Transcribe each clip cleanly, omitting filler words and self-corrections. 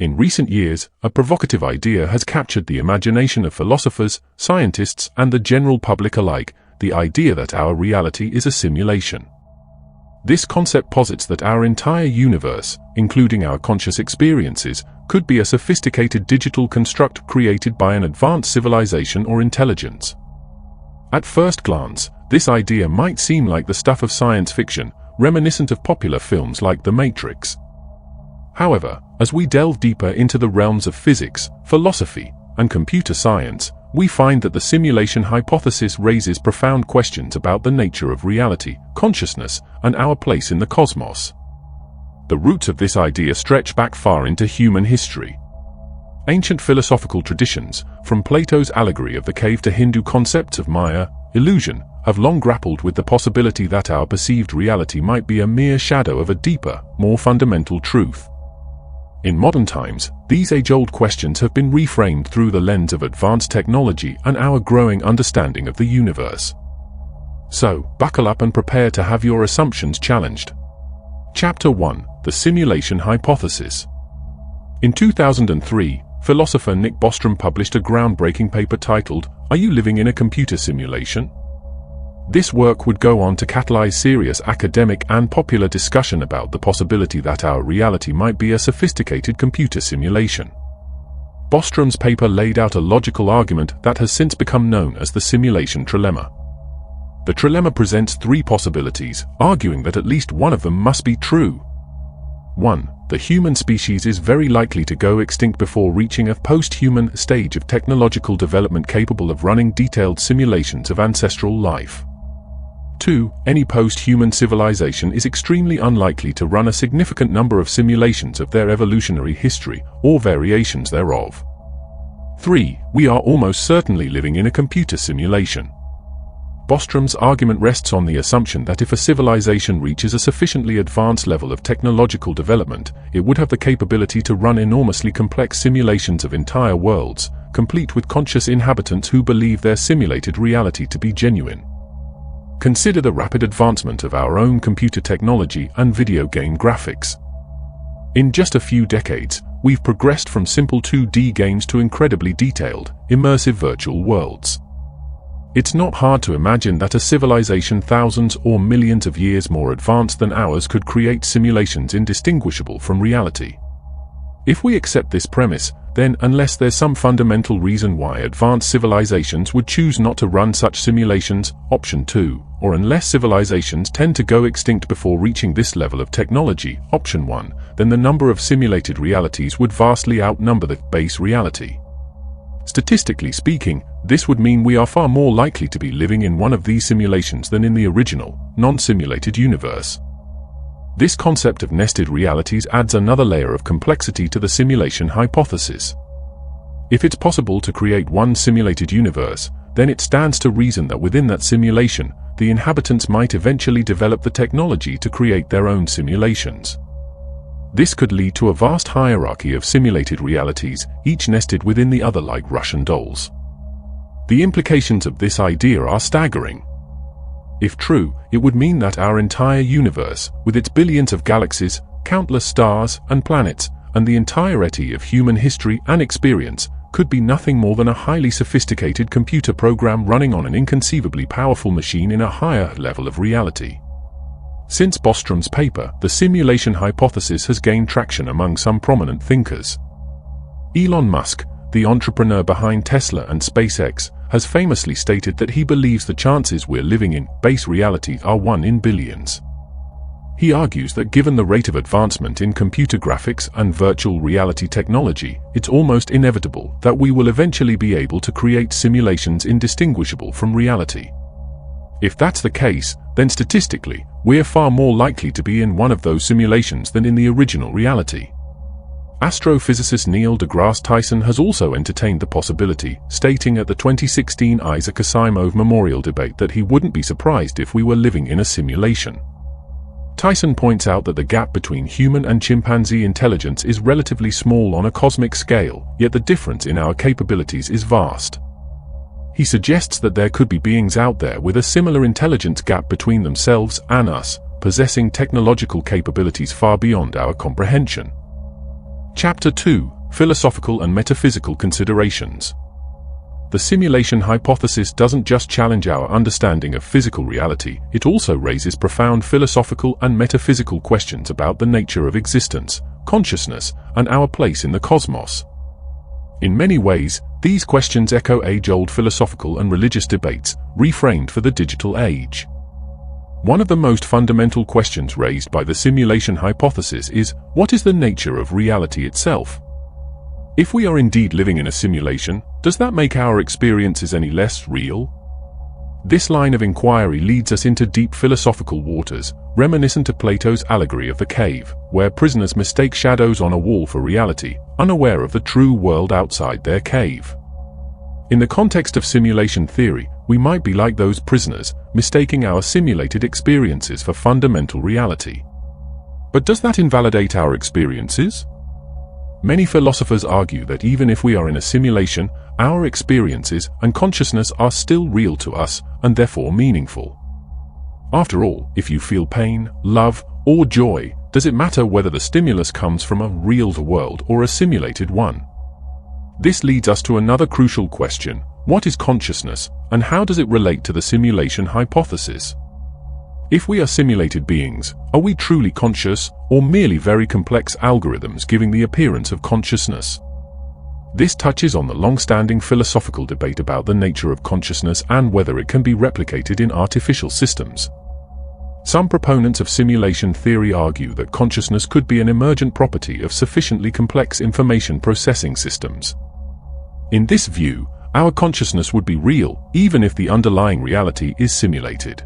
In recent years, a provocative idea has captured the imagination of philosophers, scientists, and the general public alike, the idea that our reality is a simulation. This concept posits that our entire universe, including our conscious experiences, could be a sophisticated digital construct created by an advanced civilization or intelligence. At first glance, this idea might seem like the stuff of science fiction, reminiscent of popular films like The Matrix. However, as we delve deeper into the realms of physics, philosophy, and computer science, we find that the simulation hypothesis raises profound questions about the nature of reality, consciousness, and our place in the cosmos. The roots of this idea stretch back far into human history. Ancient philosophical traditions, from Plato's allegory of the cave to Hindu concepts of Maya, illusion, have long grappled with the possibility that our perceived reality might be a mere shadow of a deeper, more fundamental truth. In modern times, these age-old questions have been reframed through the lens of advanced technology and our growing understanding of the universe. So, buckle up and prepare to have your assumptions challenged. Chapter 1: The Simulation Hypothesis. In 2003, philosopher Nick Bostrom published a groundbreaking paper titled, "Are You Living in a Computer Simulation?" This work would go on to catalyze serious academic and popular discussion about the possibility that our reality might be a sophisticated computer simulation. Bostrom's paper laid out a logical argument that has since become known as the simulation trilemma. The trilemma presents three possibilities, arguing that at least one of them must be true. 1. The human species is very likely to go extinct before reaching a post-human stage of technological development capable of running detailed simulations of ancestral life. 2. Any post-human civilization is extremely unlikely to run a significant number of simulations of their evolutionary history, or variations thereof. 3. We are almost certainly living in a computer simulation. Bostrom's argument rests on the assumption that if a civilization reaches a sufficiently advanced level of technological development, it would have the capability to run enormously complex simulations of entire worlds, complete with conscious inhabitants who believe their simulated reality to be genuine. Consider the rapid advancement of our own computer technology and video game graphics. In just a few decades, we've progressed from simple 2D games to incredibly detailed, immersive virtual worlds. It's not hard to imagine that a civilization thousands or millions of years more advanced than ours could create simulations indistinguishable from reality. If we accept this premise, then unless there's some fundamental reason why advanced civilizations would choose not to run such simulations, option 2, or unless civilizations tend to go extinct before reaching this level of technology, option 1, then the number of simulated realities would vastly outnumber the base reality. Statistically speaking, this would mean we are far more likely to be living in one of these simulations than in the original, non-simulated universe. This concept of nested realities adds another layer of complexity to the simulation hypothesis. If it's possible to create one simulated universe, then it stands to reason that within that simulation, the inhabitants might eventually develop the technology to create their own simulations. This could lead to a vast hierarchy of simulated realities, each nested within the other like Russian dolls. The implications of this idea are staggering. If true, it would mean that our entire universe, with its billions of galaxies, countless stars and planets, and the entirety of human history and experience, could be nothing more than a highly sophisticated computer program running on an inconceivably powerful machine in a higher level of reality. Since Bostrom's paper, the simulation hypothesis has gained traction among some prominent thinkers. Elon Musk, the entrepreneur behind Tesla and SpaceX, has famously stated that he believes the chances we're living in base reality are 1 in billions. He argues that given the rate of advancement in computer graphics and virtual reality technology, it's almost inevitable that we will eventually be able to create simulations indistinguishable from reality. If that's the case, then statistically, we're far more likely to be in one of those simulations than in the original reality. Astrophysicist Neil deGrasse Tyson has also entertained the possibility, stating at the 2016 Isaac Asimov Memorial Debate that he wouldn't be surprised if we were living in a simulation. Tyson points out that the gap between human and chimpanzee intelligence is relatively small on a cosmic scale, yet the difference in our capabilities is vast. He suggests that there could be beings out there with a similar intelligence gap between themselves and us, possessing technological capabilities far beyond our comprehension. Chapter 2: Philosophical and Metaphysical Considerations. The simulation hypothesis doesn't just challenge our understanding of physical reality, it also raises profound philosophical and metaphysical questions about the nature of existence, consciousness, and our place in the cosmos. In many ways, these questions echo age-old philosophical and religious debates, reframed for the digital age. One of the most fundamental questions raised by the simulation hypothesis is, what is the nature of reality itself? If we are indeed living in a simulation, does that make our experiences any less real? This line of inquiry leads us into deep philosophical waters, reminiscent of Plato's allegory of the cave, where prisoners mistake shadows on a wall for reality, unaware of the true world outside their cave. In the context of simulation theory, we might be like those prisoners, mistaking our simulated experiences for fundamental reality. But does that invalidate our experiences? Many philosophers argue that even if we are in a simulation, our experiences and consciousness are still real to us and therefore meaningful. After all, if you feel pain, love, or joy, does it matter whether the stimulus comes from a real world or a simulated one? This leads us to another crucial question: what is consciousness, and how does it relate to the simulation hypothesis? If we are simulated beings, are we truly conscious, or merely very complex algorithms giving the appearance of consciousness? This touches on the long-standing philosophical debate about the nature of consciousness and whether it can be replicated in artificial systems. Some proponents of simulation theory argue that consciousness could be an emergent property of sufficiently complex information processing systems. In this view, our consciousness would be real, even if the underlying reality is simulated.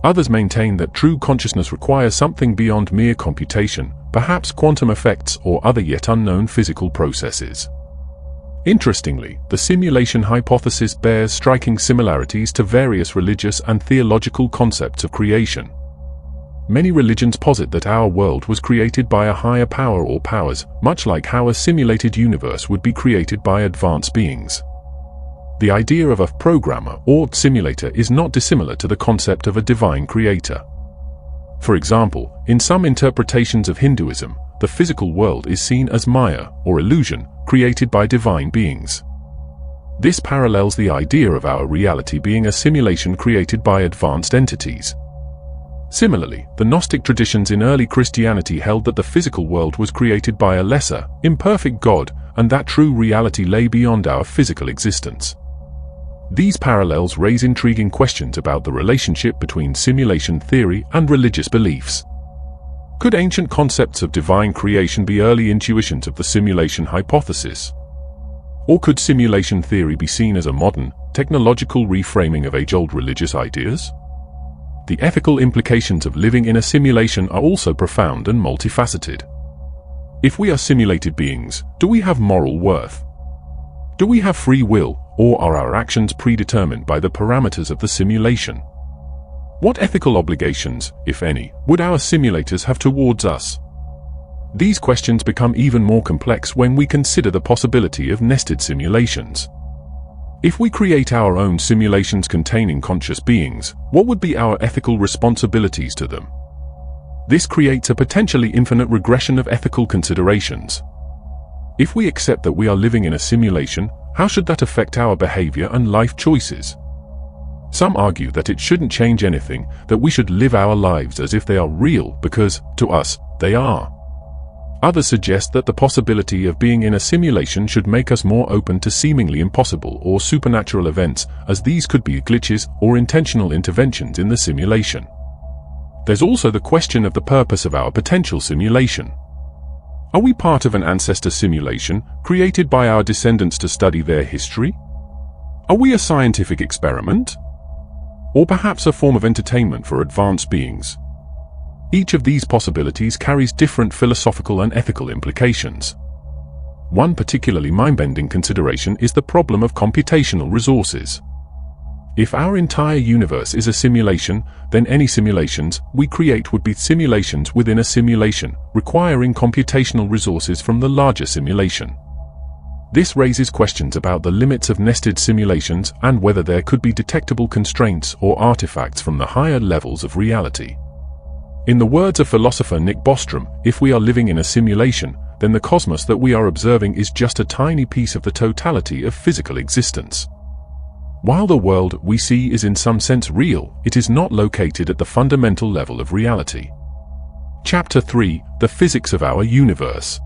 Others maintain that true consciousness requires something beyond mere computation, perhaps quantum effects or other yet unknown physical processes. Interestingly, the simulation hypothesis bears striking similarities to various religious and theological concepts of creation. Many religions posit that our world was created by a higher power or powers, much like how a simulated universe would be created by advanced beings. The idea of a programmer or simulator is not dissimilar to the concept of a divine creator. For example, in some interpretations of Hinduism, the physical world is seen as Maya, or illusion, created by divine beings. This parallels the idea of our reality being a simulation created by advanced entities. Similarly, the Gnostic traditions in early Christianity held that the physical world was created by a lesser, imperfect God, and that true reality lay beyond our physical existence. These parallels raise intriguing questions about the relationship between simulation theory and religious beliefs. Could ancient concepts of divine creation be early intuitions of the simulation hypothesis? Or could simulation theory be seen as a modern, technological reframing of age-old religious ideas? The ethical implications of living in a simulation are also profound and multifaceted. If we are simulated beings, do we have moral worth? Do we have free will, or are our actions predetermined by the parameters of the simulation? What ethical obligations, if any, would our simulators have towards us? These questions become even more complex when we consider the possibility of nested simulations. If we create our own simulations containing conscious beings, what would be our ethical responsibilities to them? This creates a potentially infinite regression of ethical considerations. If we accept that we are living in a simulation, how should that affect our behavior and life choices? Some argue that it shouldn't change anything, that we should live our lives as if they are real because, to us, they are. Others suggest that the possibility of being in a simulation should make us more open to seemingly impossible or supernatural events, as these could be glitches or intentional interventions in the simulation. There's also the question of the purpose of our potential simulation. Are we part of an ancestor simulation, created by our descendants to study their history? Are we a scientific experiment? Or perhaps a form of entertainment for advanced beings? Each of these possibilities carries different philosophical and ethical implications. One particularly mind-bending consideration is the problem of computational resources. If our entire universe is a simulation, then any simulations we create would be simulations within a simulation, requiring computational resources from the larger simulation. This raises questions about the limits of nested simulations and whether there could be detectable constraints or artifacts from the higher levels of reality. In the words of philosopher Nick Bostrom, if we are living in a simulation, then the cosmos that we are observing is just a tiny piece of the totality of physical existence. While the world we see is in some sense real, it is not located at the fundamental level of reality. Chapter 3: The Physics of Our Universe.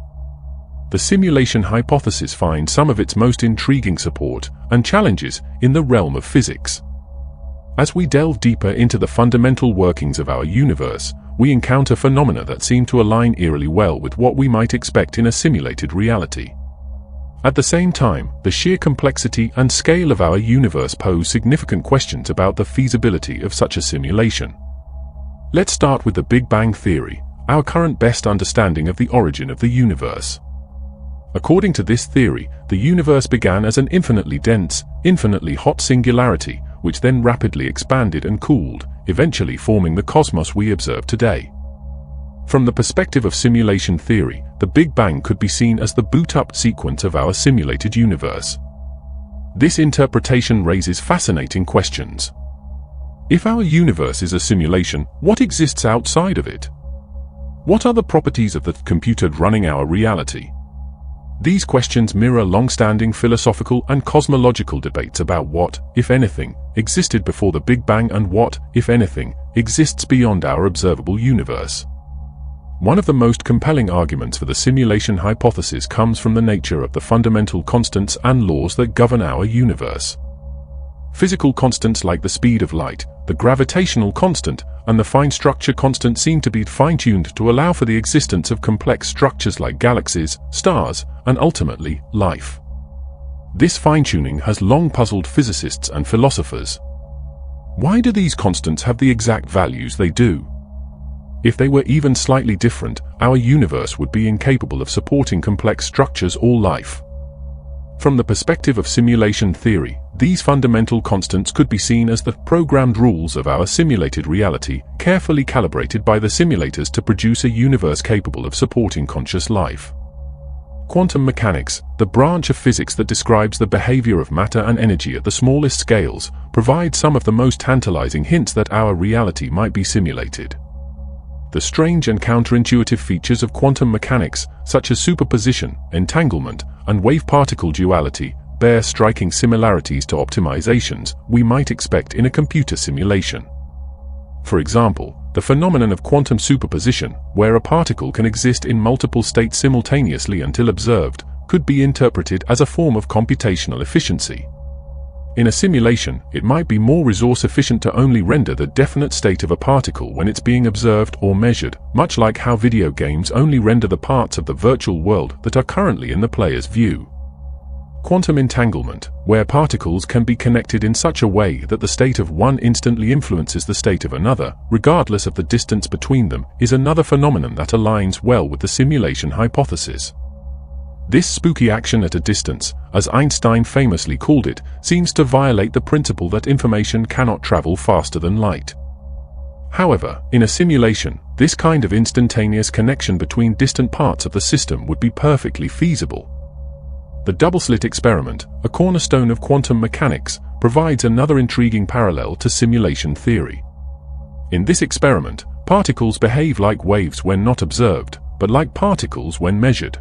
The simulation hypothesis finds some of its most intriguing support and challenges in the realm of physics. As we delve deeper into the fundamental workings of our universe, we encounter phenomena that seem to align eerily well with what we might expect in a simulated reality. At the same time, the sheer complexity and scale of our universe pose significant questions about the feasibility of such a simulation. Let's start with the Big Bang Theory, our current best understanding of the origin of the universe. According to this theory, the universe began as an infinitely dense, infinitely hot singularity, which then rapidly expanded and cooled, eventually forming the cosmos we observe today. From the perspective of simulation theory, the Big Bang could be seen as the boot-up sequence of our simulated universe. This interpretation raises fascinating questions. If our universe is a simulation, what exists outside of it? What are the properties of the computer running our reality? These questions mirror long-standing philosophical and cosmological debates about what, if anything, existed before the Big Bang and what, if anything, exists beyond our observable universe. One of the most compelling arguments for the simulation hypothesis comes from the nature of the fundamental constants and laws that govern our universe. Physical constants like the speed of light, the gravitational constant, and the fine structure constant seem to be fine-tuned to allow for the existence of complex structures like galaxies, stars, and ultimately, life. This fine-tuning has long puzzled physicists and philosophers. Why do these constants have the exact values they do? If they were even slightly different, our universe would be incapable of supporting complex structures or life. From the perspective of simulation theory, these fundamental constants could be seen as the programmed rules of our simulated reality, carefully calibrated by the simulators to produce a universe capable of supporting conscious life. Quantum mechanics, the branch of physics that describes the behavior of matter and energy at the smallest scales, provides some of the most tantalizing hints that our reality might be simulated. The strange and counterintuitive features of quantum mechanics, such as superposition, entanglement, and wave-particle duality, bear striking similarities to optimizations we might expect in a computer simulation. For example, the phenomenon of quantum superposition, where a particle can exist in multiple states simultaneously until observed, could be interpreted as a form of computational efficiency. In a simulation, it might be more resource efficient to only render the definite state of a particle when it's being observed or measured, much like how video games only render the parts of the virtual world that are currently in the player's view. Quantum entanglement, where particles can be connected in such a way that the state of one instantly influences the state of another, regardless of the distance between them, is another phenomenon that aligns well with the simulation hypothesis. This spooky action at a distance, as Einstein famously called it, seems to violate the principle that information cannot travel faster than light. However, in a simulation, this kind of instantaneous connection between distant parts of the system would be perfectly feasible. The double-slit experiment, a cornerstone of quantum mechanics, provides another intriguing parallel to simulation theory. In this experiment, particles behave like waves when not observed, but like particles when measured.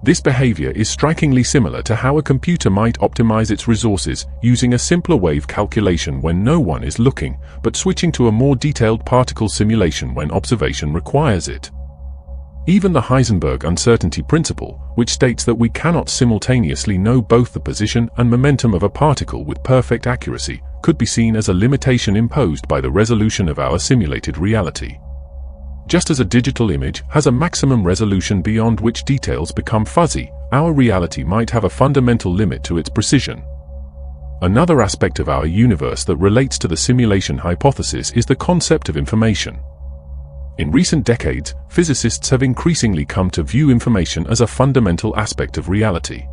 This behavior is strikingly similar to how a computer might optimize its resources using a simpler wave calculation when no one is looking, but switching to a more detailed particle simulation when observation requires it. Even the Heisenberg uncertainty principle, which states that we cannot simultaneously know both the position and momentum of a particle with perfect accuracy, could be seen as a limitation imposed by the resolution of our simulated reality. Just as a digital image has a maximum resolution beyond which details become fuzzy, our reality might have a fundamental limit to its precision. Another aspect of our universe that relates to the simulation hypothesis is the concept of information. In recent decades, physicists have increasingly come to view information as a fundamental aspect of reality.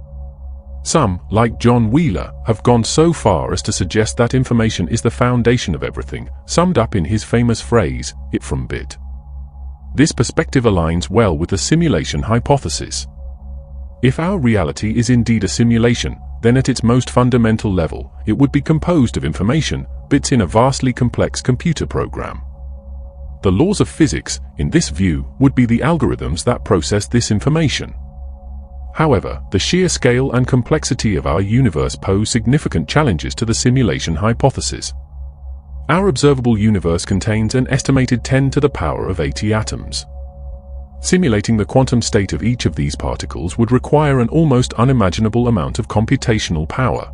Some, like John Wheeler, have gone so far as to suggest that information is the foundation of everything, summed up in his famous phrase, "it from bit." This perspective aligns well with the simulation hypothesis. If our reality is indeed a simulation, then at its most fundamental level, it would be composed of information, bits in a vastly complex computer program. The laws of physics, in this view, would be the algorithms that process this information. However, the sheer scale and complexity of our universe pose significant challenges to the simulation hypothesis. Our observable universe contains an estimated 10 to the power of 80 atoms. Simulating the quantum state of each of these particles would require an almost unimaginable amount of computational power.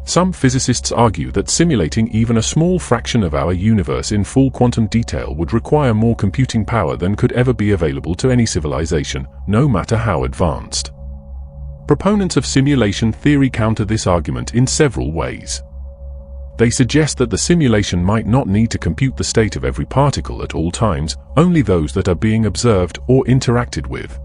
Some physicists argue that simulating even a small fraction of our universe in full quantum detail would require more computing power than could ever be available to any civilization, no matter how advanced. Proponents of simulation theory counter this argument in several ways. They suggest that the simulation might not need to compute the state of every particle at all times, only those that are being observed or interacted with.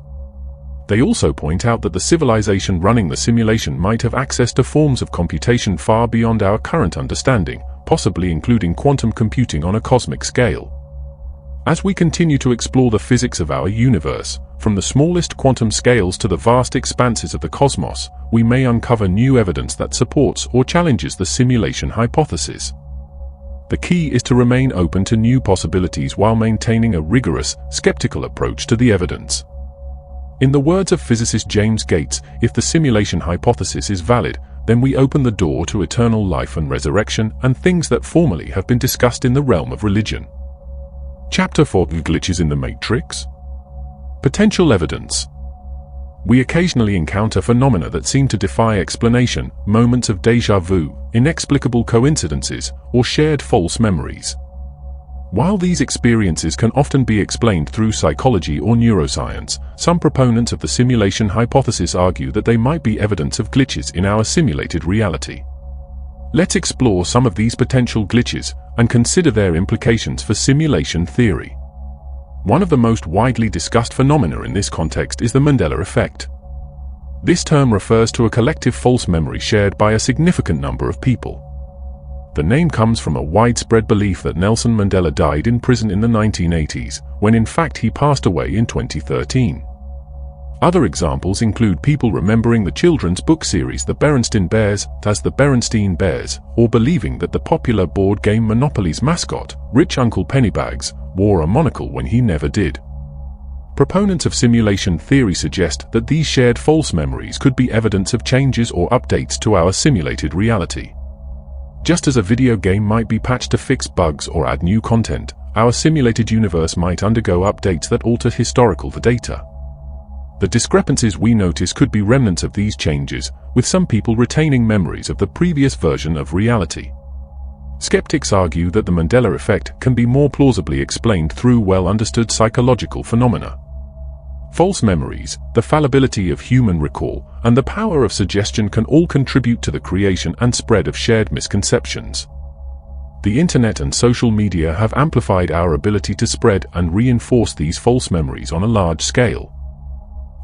They also point out that the civilization running the simulation might have access to forms of computation far beyond our current understanding, possibly including quantum computing on a cosmic scale. As we continue to explore the physics of our universe, from the smallest quantum scales to the vast expanses of the cosmos, we may uncover new evidence that supports or challenges the simulation hypothesis. The key is to remain open to new possibilities while maintaining a rigorous, skeptical approach to the evidence. In the words of physicist James Gates, if the simulation hypothesis is valid, then we open the door to eternal life and resurrection and things that formerly have been discussed in the realm of religion. Chapter 4: Glitches in the Matrix. Potential evidence. We occasionally encounter phenomena that seem to defy explanation, moments of déjà vu, inexplicable coincidences, or shared false memories. While these experiences can often be explained through psychology or neuroscience, some proponents of the simulation hypothesis argue that they might be evidence of glitches in our simulated reality. Let's explore some of these potential glitches and consider their implications for simulation theory. One of the most widely discussed phenomena in this context is the Mandela effect. This term refers to a collective false memory shared by a significant number of people. The name comes from a widespread belief that Nelson Mandela died in prison in the 1980s, when in fact he passed away in 2013. Other examples include people remembering the children's book series The Berenstain Bears as the Berenstein Bears, or believing that the popular board game Monopoly's mascot, Rich Uncle Pennybags, wore a monocle when he never did. Proponents of simulation theory suggest that these shared false memories could be evidence of changes or updates to our simulated reality. Just as a video game might be patched to fix bugs or add new content, our simulated universe might undergo updates that alter historical data. The discrepancies we notice could be remnants of these changes, with some people retaining memories of the previous version of reality. Skeptics argue that the Mandela effect can be more plausibly explained through well-understood psychological phenomena. False memories, the fallibility of human recall, and the power of suggestion can all contribute to the creation and spread of shared misconceptions. The internet and social media have amplified our ability to spread and reinforce these false memories on a large scale.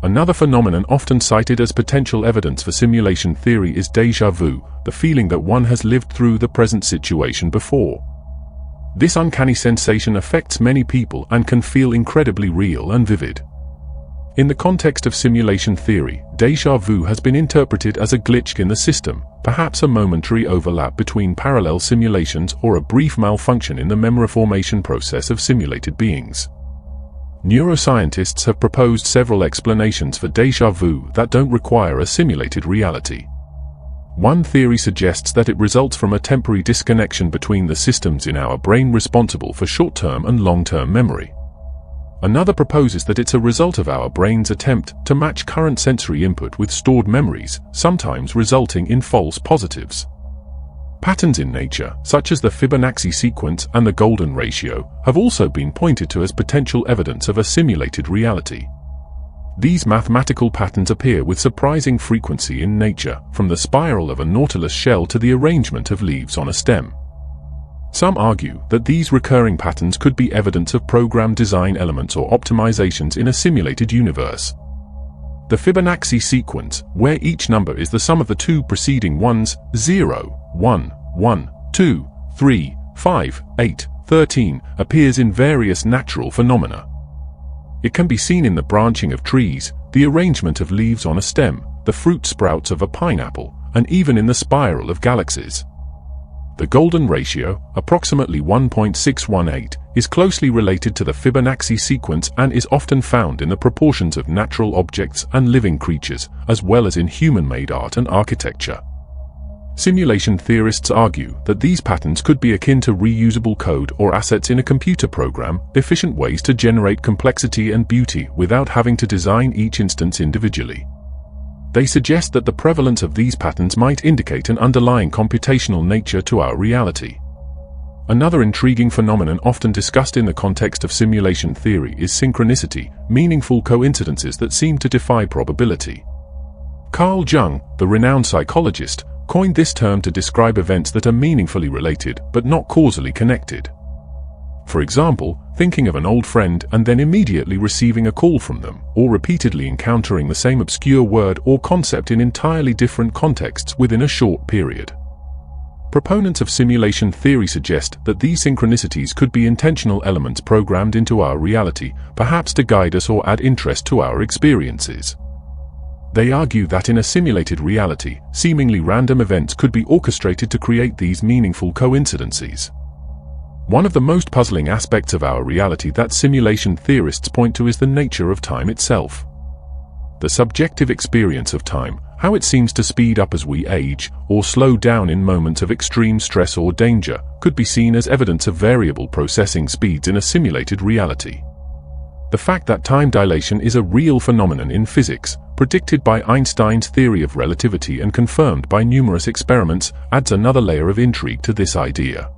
Another phenomenon often cited as potential evidence for simulation theory is déjà vu, the feeling that one has lived through the present situation before. This uncanny sensation affects many people and can feel incredibly real and vivid. In the context of simulation theory, déjà vu has been interpreted as a glitch in the system, perhaps a momentary overlap between parallel simulations or a brief malfunction in the memory formation process of simulated beings. Neuroscientists have proposed several explanations for déjà vu that don't require a simulated reality. One theory suggests that it results from a temporary disconnection between the systems in our brain responsible for short-term and long-term memory. Another proposes that it's a result of our brain's attempt to match current sensory input with stored memories, sometimes resulting in false positives. Patterns in nature, such as the Fibonacci sequence and the golden ratio, have also been pointed to as potential evidence of a simulated reality. These mathematical patterns appear with surprising frequency in nature, from the spiral of a nautilus shell to the arrangement of leaves on a stem. Some argue that these recurring patterns could be evidence of program design elements or optimizations in a simulated universe. The Fibonacci sequence, where each number is the sum of the two preceding ones, 0, 1, 1, 2, 3, 5, 8, 13, appears in various natural phenomena. It can be seen in the branching of trees, the arrangement of leaves on a stem, the fruit sprouts of a pineapple, and even in the spiral of galaxies. The golden ratio, approximately 1.618, is closely related to the Fibonacci sequence and is often found in the proportions of natural objects and living creatures, as well as in human-made art and architecture. Simulation theorists argue that these patterns could be akin to reusable code or assets in a computer program, efficient ways to generate complexity and beauty without having to design each instance individually. They suggest that the prevalence of these patterns might indicate an underlying computational nature to our reality. Another intriguing phenomenon often discussed in the context of simulation theory is synchronicity, meaningful coincidences that seem to defy probability. Carl Jung, the renowned psychologist, coined this term to describe events that are meaningfully related but not causally connected. For example, thinking of an old friend and then immediately receiving a call from them, or repeatedly encountering the same obscure word or concept in entirely different contexts within a short period. Proponents of simulation theory suggest that these synchronicities could be intentional elements programmed into our reality, perhaps to guide us or add interest to our experiences. They argue that in a simulated reality, seemingly random events could be orchestrated to create these meaningful coincidences. One of the most puzzling aspects of our reality that simulation theorists point to is the nature of time itself. The subjective experience of time, how it seems to speed up as we age, or slow down in moments of extreme stress or danger, could be seen as evidence of variable processing speeds in a simulated reality. The fact that time dilation is a real phenomenon in physics, predicted by Einstein's theory of relativity and confirmed by numerous experiments, adds another layer of intrigue to this idea.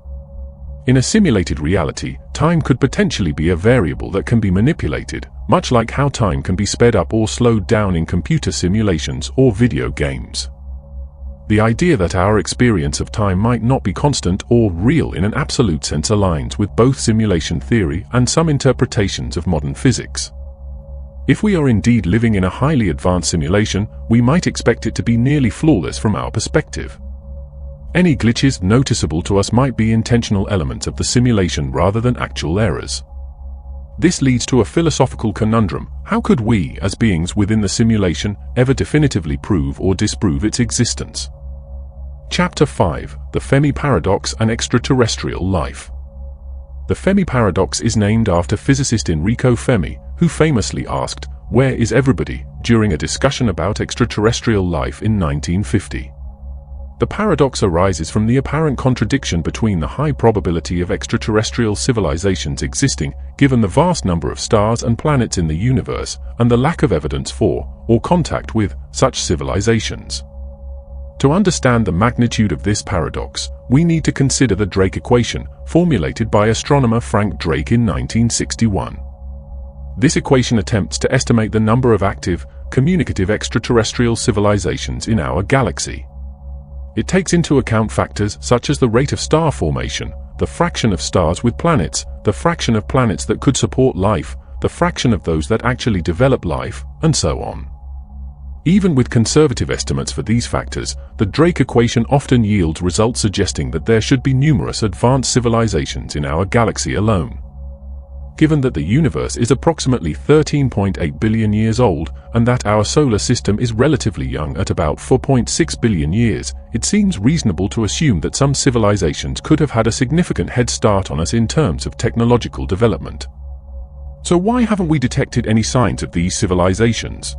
In a simulated reality, time could potentially be a variable that can be manipulated, much like how time can be sped up or slowed down in computer simulations or video games. The idea that our experience of time might not be constant or real in an absolute sense aligns with both simulation theory and some interpretations of modern physics. If we are indeed living in a highly advanced simulation, we might expect it to be nearly flawless from our perspective. Any glitches noticeable to us might be intentional elements of the simulation rather than actual errors. This leads to a philosophical conundrum. How could we, as beings within the simulation, ever definitively prove or disprove its existence? Chapter 5: The Fermi Paradox and Extraterrestrial Life. The Fermi Paradox is named after physicist Enrico Fermi, who famously asked, "Where is everybody?" during a discussion about extraterrestrial life in 1950. The paradox arises from the apparent contradiction between the high probability of extraterrestrial civilizations existing, given the vast number of stars and planets in the universe, and the lack of evidence for, or contact with, such civilizations. To understand the magnitude of this paradox, we need to consider the Drake equation, formulated by astronomer Frank Drake in 1961. This equation attempts to estimate the number of active, communicative extraterrestrial civilizations in our galaxy. It takes into account factors such as the rate of star formation, the fraction of stars with planets, the fraction of planets that could support life, the fraction of those that actually develop life, and so on. Even with conservative estimates for these factors, the Drake equation often yields results suggesting that there should be numerous advanced civilizations in our galaxy alone. Given that the universe is approximately 13.8 billion years old, and that our solar system is relatively young at about 4.6 billion years, it seems reasonable to assume that some civilizations could have had a significant head start on us in terms of technological development. So why haven't we detected any signs of these civilizations?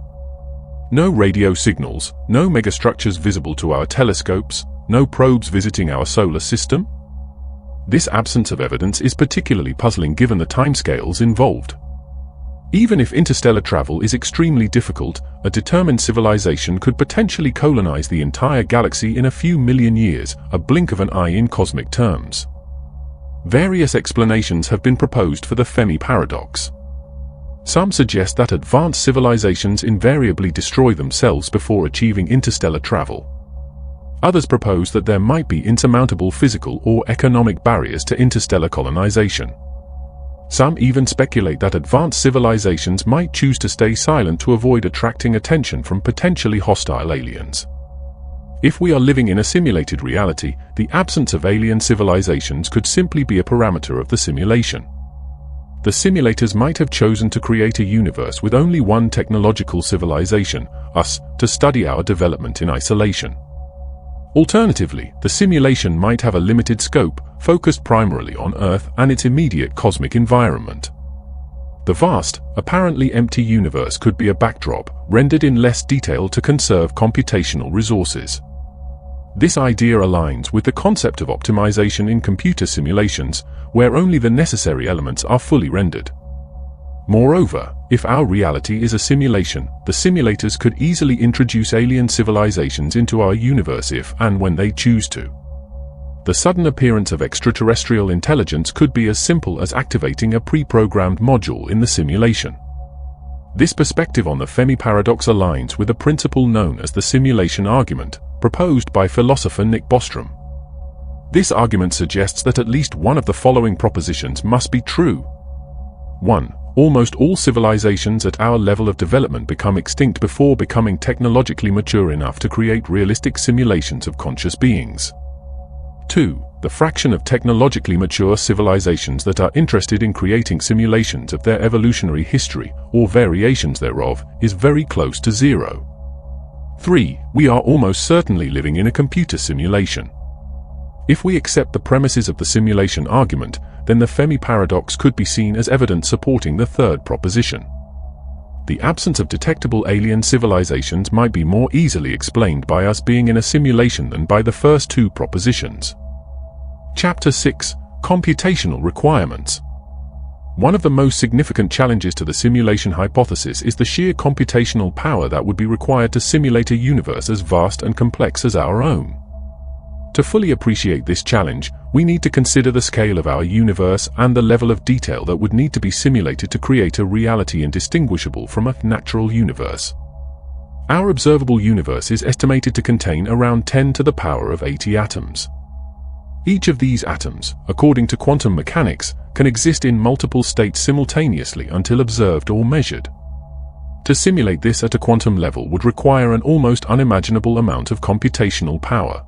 No radio signals, no megastructures visible to our telescopes, no probes visiting our solar system? This absence of evidence is particularly puzzling given the timescales involved. Even if interstellar travel is extremely difficult, a determined civilization could potentially colonize the entire galaxy in a few million years, a blink of an eye in cosmic terms. Various explanations have been proposed for the Fermi paradox. Some suggest that advanced civilizations invariably destroy themselves before achieving interstellar travel. Others propose that there might be insurmountable physical or economic barriers to interstellar colonization. Some even speculate that advanced civilizations might choose to stay silent to avoid attracting attention from potentially hostile aliens. If we are living in a simulated reality, the absence of alien civilizations could simply be a parameter of the simulation. The simulators might have chosen to create a universe with only one technological civilization, us, to study our development in isolation. Alternatively, the simulation might have a limited scope, focused primarily on Earth and its immediate cosmic environment. The vast, apparently empty universe could be a backdrop, rendered in less detail to conserve computational resources. This idea aligns with the concept of optimization in computer simulations, where only the necessary elements are fully rendered. Moreover, if our reality is a simulation, the simulators could easily introduce alien civilizations into our universe if and when they choose to. The sudden appearance of extraterrestrial intelligence could be as simple as activating a pre-programmed module in the simulation. This perspective on the Fermi paradox aligns with a principle known as the simulation argument, proposed by philosopher Nick Bostrom. This argument suggests that at least one of the following propositions must be true. 1. Almost all civilizations at our level of development become extinct before becoming technologically mature enough to create realistic simulations of conscious beings. 2. The fraction of technologically mature civilizations that are interested in creating simulations of their evolutionary history, or variations thereof, is very close to 0. 3. We are almost certainly living in a computer simulation. If we accept the premises of the simulation argument, then the Fermi paradox could be seen as evidence supporting the third proposition. The absence of detectable alien civilizations might be more easily explained by us being in a simulation than by the first two propositions. Chapter 6: Computational Requirements. One of the most significant challenges to the simulation hypothesis is the sheer computational power that would be required to simulate a universe as vast and complex as our own. To fully appreciate this challenge, we need to consider the scale of our universe and the level of detail that would need to be simulated to create a reality indistinguishable from a natural universe. Our observable universe is estimated to contain around 10 to the power of 80 atoms. Each of these atoms, according to quantum mechanics, can exist in multiple states simultaneously until observed or measured. To simulate this at a quantum level would require an almost unimaginable amount of computational power.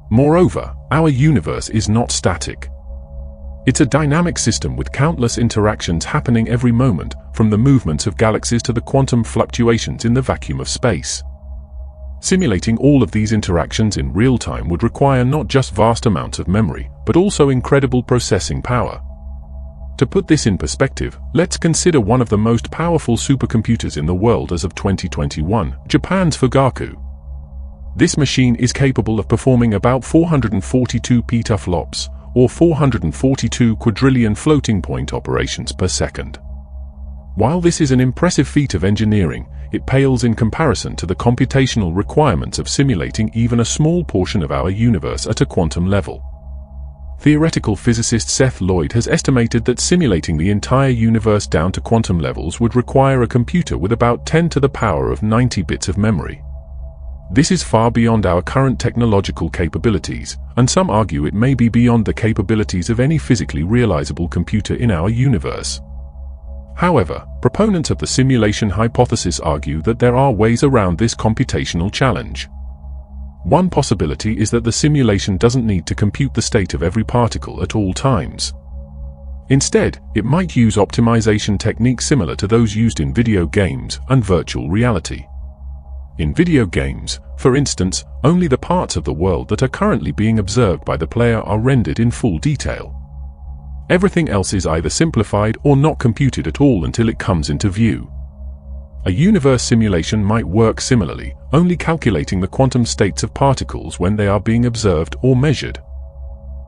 Moreover, our universe is not static. It's a dynamic system with countless interactions happening every moment, from the movements of galaxies to the quantum fluctuations in the vacuum of space. Simulating all of these interactions in real time would require not just vast amounts of memory, but also incredible processing power. To put this in perspective, let's consider one of the most powerful supercomputers in the world as of 2021, Japan's Fugaku. This machine is capable of performing about 442 petaflops, or 442 quadrillion floating point operations per second. While this is an impressive feat of engineering, it pales in comparison to the computational requirements of simulating even a small portion of our universe at a quantum level. Theoretical physicist Seth Lloyd has estimated that simulating the entire universe down to quantum levels would require a computer with about 10 to the power of 90 bits of memory. This is far beyond our current technological capabilities, and some argue it may be beyond the capabilities of any physically realizable computer in our universe. However, proponents of the simulation hypothesis argue that there are ways around this computational challenge. One possibility is that the simulation doesn't need to compute the state of every particle at all times. Instead, it might use optimization techniques similar to those used in video games and virtual reality. In video games, for instance, only the parts of the world that are currently being observed by the player are rendered in full detail. Everything else is either simplified or not computed at all until it comes into view. A universe simulation might work similarly, only calculating the quantum states of particles when they are being observed or measured.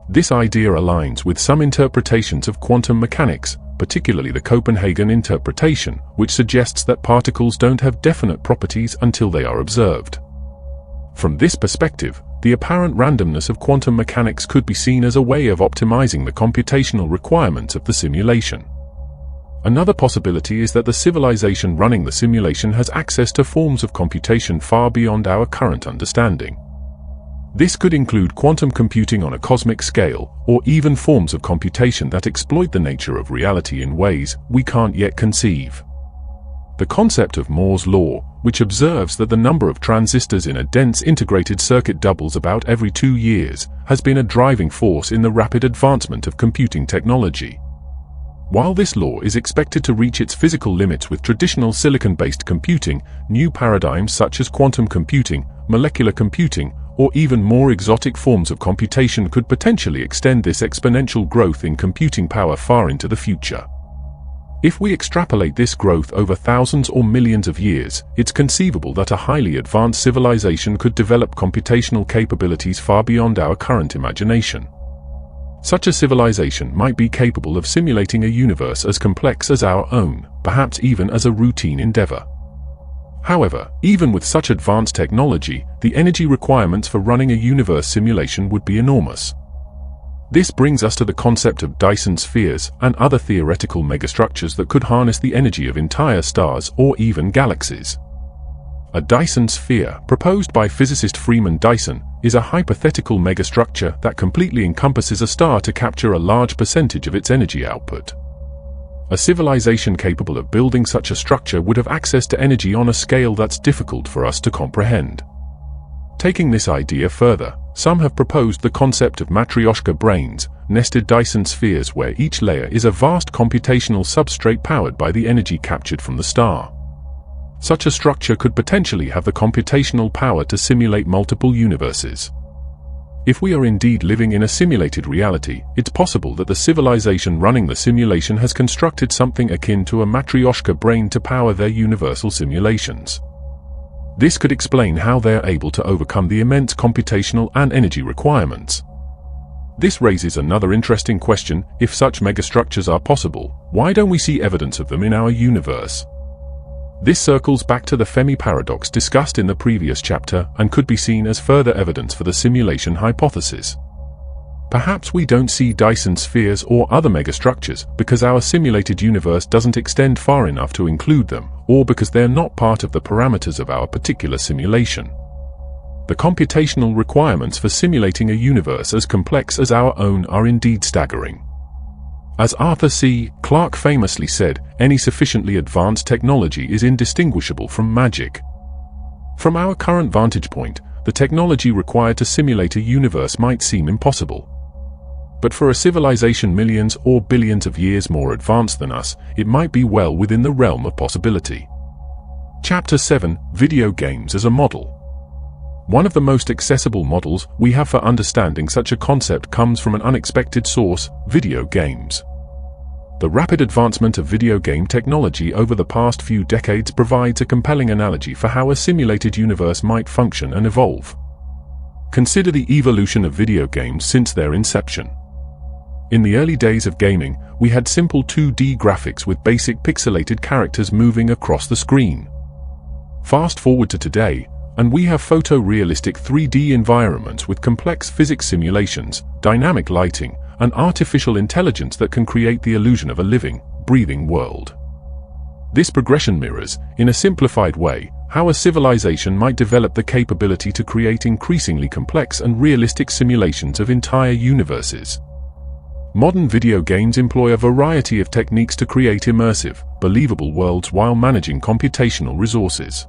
This idea aligns with some interpretations of quantum mechanics, particularly the Copenhagen interpretation, which suggests that particles don't have definite properties until they are observed. From this perspective, the apparent randomness of quantum mechanics could be seen as a way of optimizing the computational requirements of the simulation. Another possibility is that the civilization running the simulation has access to forms of computation far beyond our current understanding. This could include quantum computing on a cosmic scale, or even forms of computation that exploit the nature of reality in ways we can't yet conceive. The concept of Moore's law, which observes that the number of transistors in a dense integrated circuit doubles about every 2 years, has been a driving force in the rapid advancement of computing technology. While this law is expected to reach its physical limits with traditional silicon-based computing, new paradigms such as quantum computing, molecular computing, or even more exotic forms of computation could potentially extend this exponential growth in computing power far into the future. If we extrapolate this growth over thousands or millions of years, it's conceivable that a highly advanced civilization could develop computational capabilities far beyond our current imagination. Such a civilization might be capable of simulating a universe as complex as our own, perhaps even as a routine endeavor. However, even with such advanced technology, the energy requirements for running a universe simulation would be enormous. This brings us to the concept of Dyson spheres and other theoretical megastructures that could harness the energy of entire stars or even galaxies. A Dyson sphere, proposed by physicist Freeman Dyson, is a hypothetical megastructure that completely encompasses a star to capture a large percentage of its energy output. A civilization capable of building such a structure would have access to energy on a scale that's difficult for us to comprehend. Taking this idea further, some have proposed the concept of Matryoshka brains, nested Dyson spheres where each layer is a vast computational substrate powered by the energy captured from the star. Such a structure could potentially have the computational power to simulate multiple universes. If we are indeed living in a simulated reality, it's possible that the civilization running the simulation has constructed something akin to a Matryoshka brain to power their universal simulations. This could explain how they are able to overcome the immense computational and energy requirements. This raises another interesting question: if such megastructures are possible, why don't we see evidence of them in our universe? This circles back to the Fermi paradox discussed in the previous chapter and could be seen as further evidence for the simulation hypothesis. Perhaps we don't see Dyson spheres or other megastructures because our simulated universe doesn't extend far enough to include them, or because they're not part of the parameters of our particular simulation. The computational requirements for simulating a universe as complex as our own are indeed staggering. As Arthur C. Clarke famously said, any sufficiently advanced technology is indistinguishable from magic. From our current vantage point, the technology required to simulate a universe might seem impossible. But for a civilization millions or billions of years more advanced than us, it might be well within the realm of possibility. Chapter 7: Video Games as a Model. One of the most accessible models we have for understanding such a concept comes from an unexpected source: video games. The rapid advancement of video game technology over the past few decades provides a compelling analogy for how a simulated universe might function and evolve. Consider the evolution of video games since their inception. In the early days of gaming, we had simple 2D graphics with basic pixelated characters moving across the screen. Fast forward to today, and we have photorealistic 3D environments with complex physics simulations, dynamic lighting, and artificial intelligence that can create the illusion of a living, breathing world. This progression mirrors, in a simplified way, how a civilization might develop the capability to create increasingly complex and realistic simulations of entire universes. Modern video games employ a variety of techniques to create immersive, believable worlds while managing computational resources.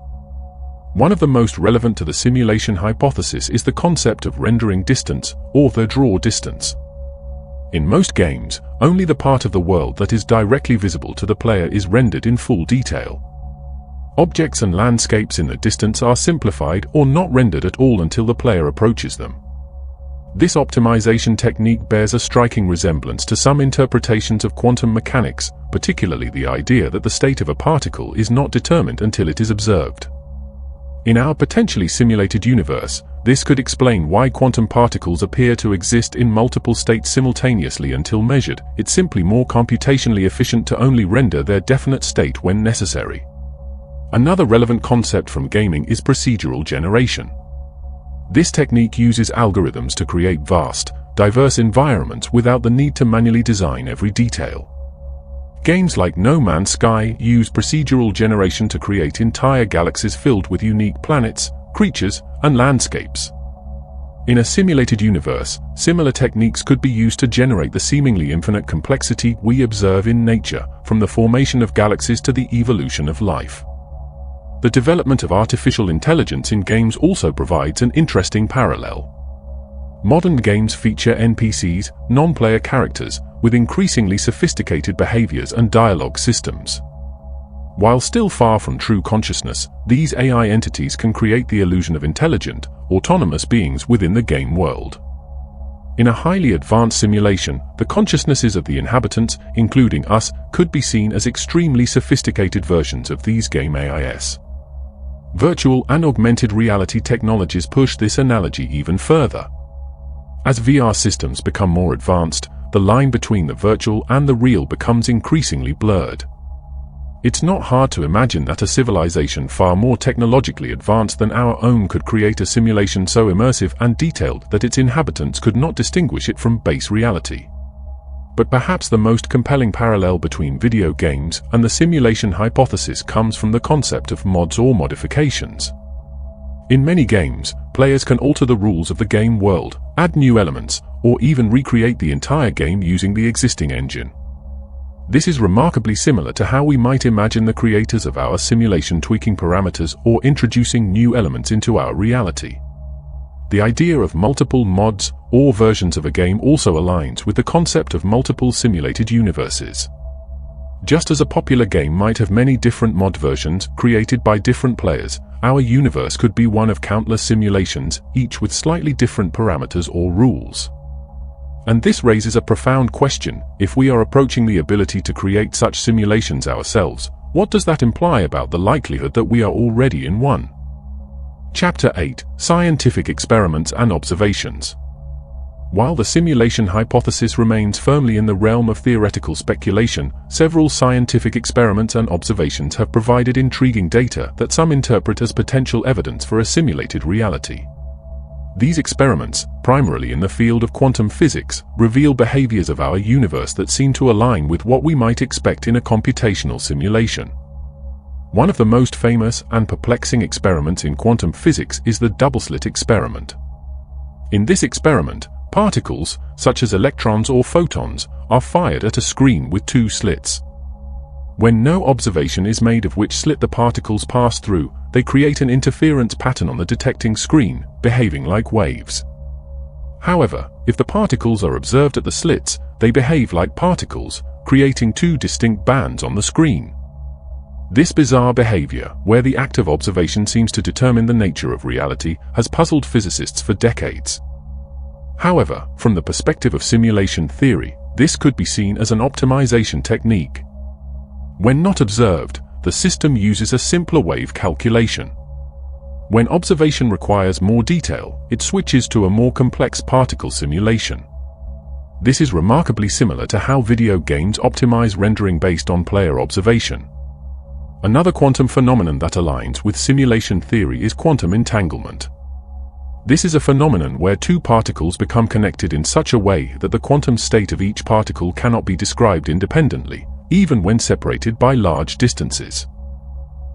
One of the most relevant to the simulation hypothesis is the concept of rendering distance, or the draw distance. In most games, only the part of the world that is directly visible to the player is rendered in full detail. Objects and landscapes in the distance are simplified or not rendered at all until the player approaches them. This optimization technique bears a striking resemblance to some interpretations of quantum mechanics, particularly the idea that the state of a particle is not determined until it is observed. In our potentially simulated universe, this could explain why quantum particles appear to exist in multiple states simultaneously until measured. It's simply more computationally efficient to only render their definite state when necessary. Another relevant concept from gaming is procedural generation. This technique uses algorithms to create vast, diverse environments without the need to manually design every detail. Games like No Man's Sky use procedural generation to create entire galaxies filled with unique planets, creatures, and landscapes. In a simulated universe, similar techniques could be used to generate the seemingly infinite complexity we observe in nature, from the formation of galaxies to the evolution of life. The development of artificial intelligence in games also provides an interesting parallel. Modern games feature NPCs, non-player characters, with increasingly sophisticated behaviors and dialogue systems. While still far from true consciousness, these AI entities can create the illusion of intelligent, autonomous beings within the game world. In a highly advanced simulation, the consciousnesses of the inhabitants, including us, could be seen as extremely sophisticated versions of these game AIs. Virtual and augmented reality technologies push this analogy even further. As VR systems become more advanced, the line between the virtual and the real becomes increasingly blurred. It's not hard to imagine that a civilization far more technologically advanced than our own could create a simulation so immersive and detailed that its inhabitants could not distinguish it from base reality. But perhaps the most compelling parallel between video games and the simulation hypothesis comes from the concept of mods or modifications. In many games, players can alter the rules of the game world, add new elements, or even recreate the entire game using the existing engine. This is remarkably similar to how we might imagine the creators of our simulation tweaking parameters or introducing new elements into our reality. The idea of multiple mods or versions of a game also aligns with the concept of multiple simulated universes. Just as a popular game might have many different mod versions created by different players, our universe could be one of countless simulations, each with slightly different parameters or rules. And this raises a profound question: if we are approaching the ability to create such simulations ourselves, what does that imply about the likelihood that we are already in one? Chapter 8: Scientific Experiments and Observations. While the simulation hypothesis remains firmly in the realm of theoretical speculation, several scientific experiments and observations have provided intriguing data that some interpret as potential evidence for a simulated reality. These experiments, primarily in the field of quantum physics, reveal behaviors of our universe that seem to align with what we might expect in a computational simulation. One of the most famous and perplexing experiments in quantum physics is the double-slit experiment. In this experiment, particles, such as electrons or photons, are fired at a screen with two slits. When no observation is made of which slit the particles pass through, they create an interference pattern on the detecting screen, behaving like waves. However, if the particles are observed at the slits, they behave like particles, creating two distinct bands on the screen. This bizarre behavior, where the act of observation seems to determine the nature of reality, has puzzled physicists for decades. However, from the perspective of simulation theory, this could be seen as an optimization technique. When not observed, the system uses a simpler wave calculation. When observation requires more detail, it switches to a more complex particle simulation. This is remarkably similar to how video games optimize rendering based on player observation. Another quantum phenomenon that aligns with simulation theory is quantum entanglement. This is a phenomenon where two particles become connected in such a way that the quantum state of each particle cannot be described independently, even when separated by large distances.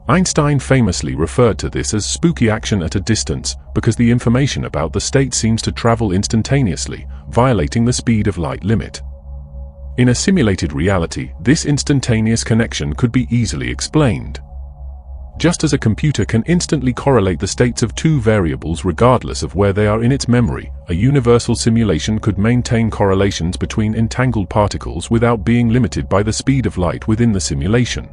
Einstein famously referred to this as spooky action at a distance, because the information about the state seems to travel instantaneously, violating the speed of light limit. In a simulated reality, this instantaneous connection could be easily explained. Just as a computer can instantly correlate the states of two variables regardless of where they are in its memory, a universal simulation could maintain correlations between entangled particles without being limited by the speed of light within the simulation.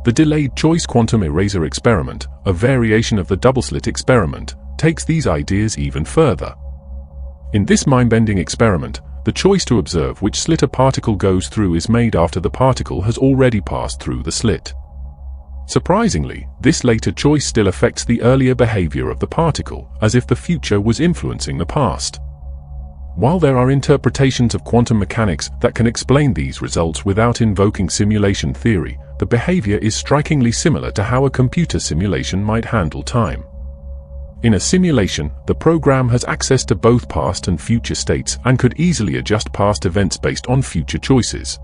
The delayed choice quantum eraser experiment, a variation of the double-slit experiment, takes these ideas even further. In this mind-bending experiment, the choice to observe which slit a particle goes through is made after the particle has already passed through the slit. Surprisingly, this later choice still affects the earlier behavior of the particle, as if the future was influencing the past. While there are interpretations of quantum mechanics that can explain these results without invoking simulation theory, the behavior is strikingly similar to how a computer simulation might handle time. In a simulation, the program has access to both past and future states and could easily adjust past events based on future choices.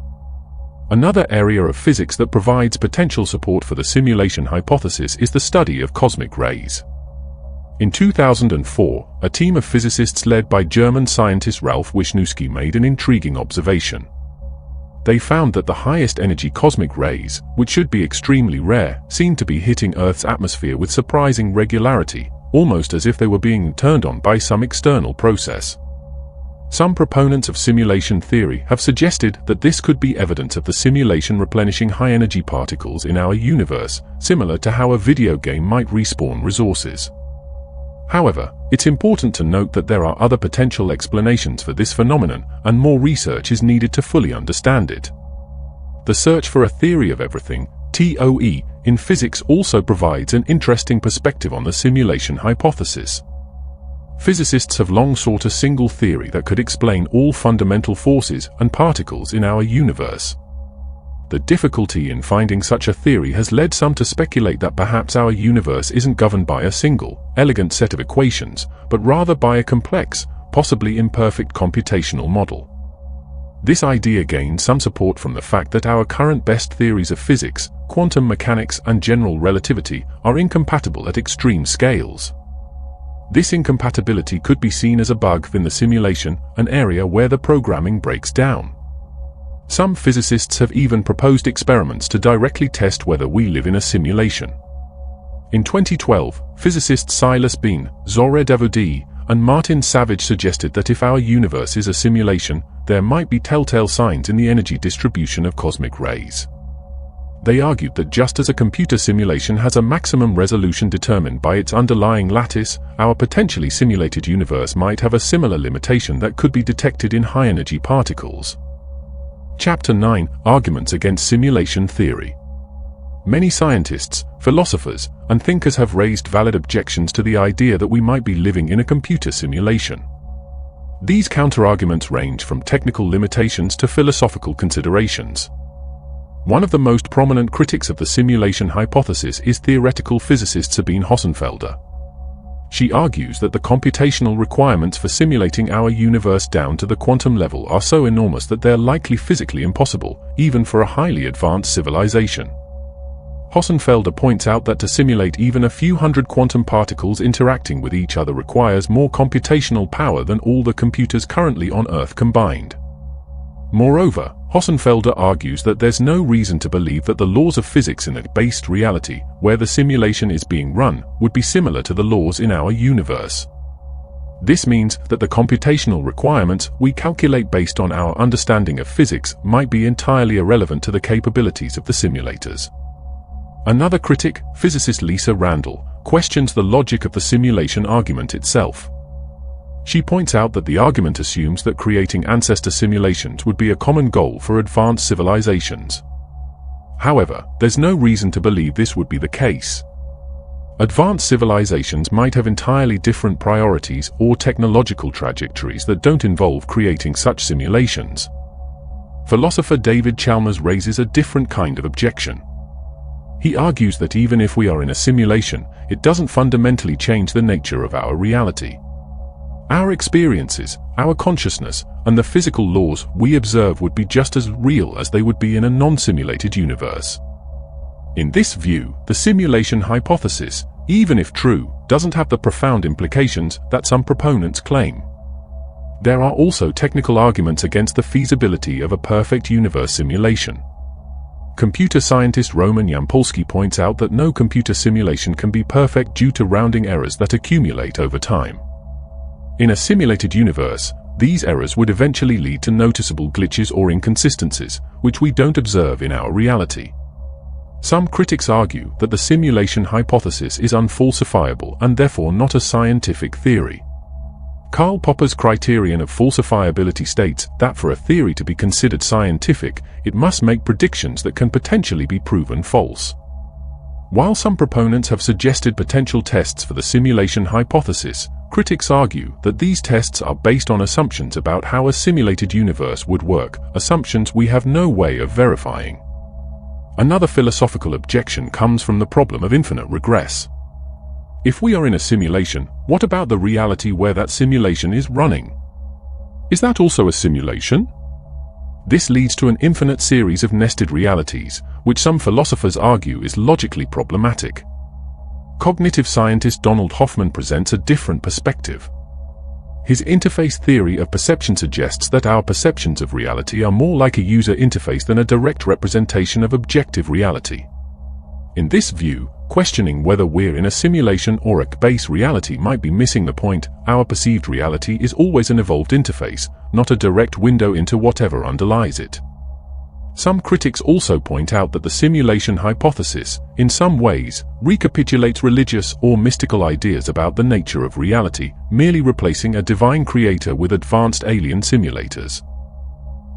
Another area of physics that provides potential support for the simulation hypothesis is the study of cosmic rays. In 2004, a team of physicists led by German scientist Ralph Wisniewski made an intriguing observation. They found that the highest energy cosmic rays, which should be extremely rare, seemed to be hitting Earth's atmosphere with surprising regularity, almost as if they were being turned on by some external process. Some proponents of simulation theory have suggested that this could be evidence of the simulation replenishing high-energy particles in our universe, similar to how a video game might respawn resources. However, it's important to note that there are other potential explanations for this phenomenon, and more research is needed to fully understand it. The search for a theory of everything, TOE, in physics also provides an interesting perspective on the simulation hypothesis. Physicists have long sought a single theory that could explain all fundamental forces and particles in our universe. The difficulty in finding such a theory has led some to speculate that perhaps our universe isn't governed by a single, elegant set of equations, but rather by a complex, possibly imperfect computational model. This idea gained some support from the fact that our current best theories of physics, quantum mechanics and general relativity, are incompatible at extreme scales. This incompatibility could be seen as a bug within the simulation, an area where the programming breaks down. Some physicists have even proposed experiments to directly test whether we live in a simulation. In 2012, physicists Silas Bean, Zore Davudi, and Martin Savage suggested that if our universe is a simulation, there might be telltale signs in the energy distribution of cosmic rays. They argued that just as a computer simulation has a maximum resolution determined by its underlying lattice, our potentially simulated universe might have a similar limitation that could be detected in high-energy particles. Chapter 9: Arguments against simulation theory. Many scientists, philosophers, and thinkers have raised valid objections to the idea that we might be living in a computer simulation. These counterarguments range from technical limitations to philosophical considerations. One of the most prominent critics of the simulation hypothesis is theoretical physicist Sabine Hossenfelder. She argues that the computational requirements for simulating our universe down to the quantum level are so enormous that they're likely physically impossible, even for a highly advanced civilization. Hossenfelder points out that to simulate even a few hundred quantum particles interacting with each other requires more computational power than all the computers currently on Earth combined. Moreover, Hossenfelder argues that there's no reason to believe that the laws of physics in a based reality, where the simulation is being run, would be similar to the laws in our universe. This means that the computational requirements we calculate based on our understanding of physics might be entirely irrelevant to the capabilities of the simulators. Another critic, physicist Lisa Randall, questions the logic of the simulation argument itself. She points out that the argument assumes that creating ancestor simulations would be a common goal for advanced civilizations. However, there's no reason to believe this would be the case. Advanced civilizations might have entirely different priorities or technological trajectories that don't involve creating such simulations. Philosopher David Chalmers raises a different kind of objection. He argues that even if we are in a simulation, it doesn't fundamentally change the nature of our reality. Our experiences, our consciousness, and the physical laws we observe would be just as real as they would be in a non-simulated universe. In this view, the simulation hypothesis, even if true, doesn't have the profound implications that some proponents claim. There are also technical arguments against the feasibility of a perfect universe simulation. Computer scientist Roman Yampolsky points out that no computer simulation can be perfect due to rounding errors that accumulate over time. In a simulated universe, these errors would eventually lead to noticeable glitches or inconsistencies, which we don't observe in our reality. Some critics argue that the simulation hypothesis is unfalsifiable and therefore not a scientific theory. Karl Popper's criterion of falsifiability states that for a theory to be considered scientific, it must make predictions that can potentially be proven false. While some proponents have suggested potential tests for the simulation hypothesis, critics argue that these tests are based on assumptions about how a simulated universe would work, assumptions we have no way of verifying. Another philosophical objection comes from the problem of infinite regress. If we are in a simulation, what about the reality where that simulation is running? Is that also a simulation? This leads to an infinite series of nested realities, which some philosophers argue is logically problematic. Cognitive scientist Donald Hoffman presents a different perspective. His interface theory of perception suggests that our perceptions of reality are more like a user interface than a direct representation of objective reality. In this view, Questioning whether we're in a simulation or a base reality might be missing the point. Our perceived reality is always an evolved interface, not a direct window into whatever underlies it. Some critics also point out that the simulation hypothesis, in some ways, recapitulates religious or mystical ideas about the nature of reality, merely replacing a divine creator with advanced alien simulators.